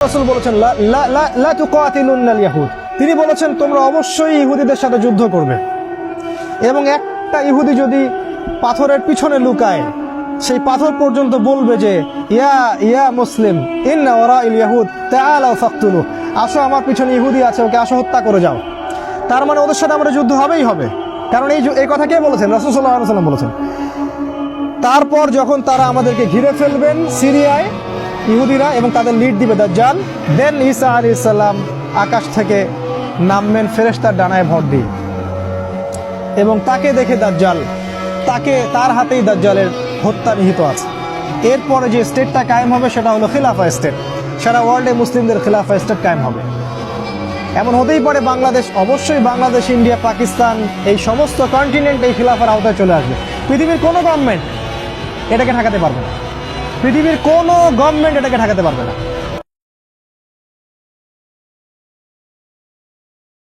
রাসূল বলেছেন লা তুকাতিলুন্নাল ইয়াহুদ, তিনি বলেছেন তোমরা অবশ্যই ইহুদিদের সাথে যুদ্ধ করবে। এবং একটা ইহুদি যদি পাথরের পিছনে লুকায়, সেই পাথর পর্যন্ত বলবে যে ইয়া ইয়া মুসলিম ইন্না ওয়ারাইল ইয়াহুদ তাআলাউ ফাকতুলু, আসো আমার পিছনে ইহুদি আছে, ওকে আসো হত্যা করে যাও। তার মানে ওদের সাথে আমাদের যুদ্ধ হবেই হবে, কারণ এই কথা কে বলেছেন? রাসূল সাল্লাল্লাহু আলাইহি ওয়াসাল্লাম বলেছেন। তারপর যখন তারা আমাদেরকে ঘিরে ফেলবেন সিরিয়ায় ইহুদিরা, এবং তাদের লিড দিবে দাজ্জাল, দেন ঈসা আলাইহিস সালাম আকাশ থেকে নামবেন ফেরেশতার ডানায় ভর দিয়ে, এবং তাকে দেখে দাজ্জাল, তার হাতেই দাজ্জালের হত্যা নিহিত আছে। এরপরে যে স্টেটটা কায়েম হবে সেটা হলো খিলাফা স্টেট, সারা ওয়ার্ল্ডে মুসলিমদের খিলাফা স্টেট কায়েম হবে। এমন হতেই পারে বাংলাদেশ, অবশ্যই বাংলাদেশ, ইন্ডিয়া, পাকিস্তান, এই সমস্ত কন্টিনেন্ট এই খিলাফার আওতায় চলে আসবে। পৃথিবীর কোনো গভর্নমেন্ট এটাকে ঠেকাতে পারবে না, পৃথিবীর কোনো গভর্নমেন্ট এটাকে ঠেকাতে পারবে না।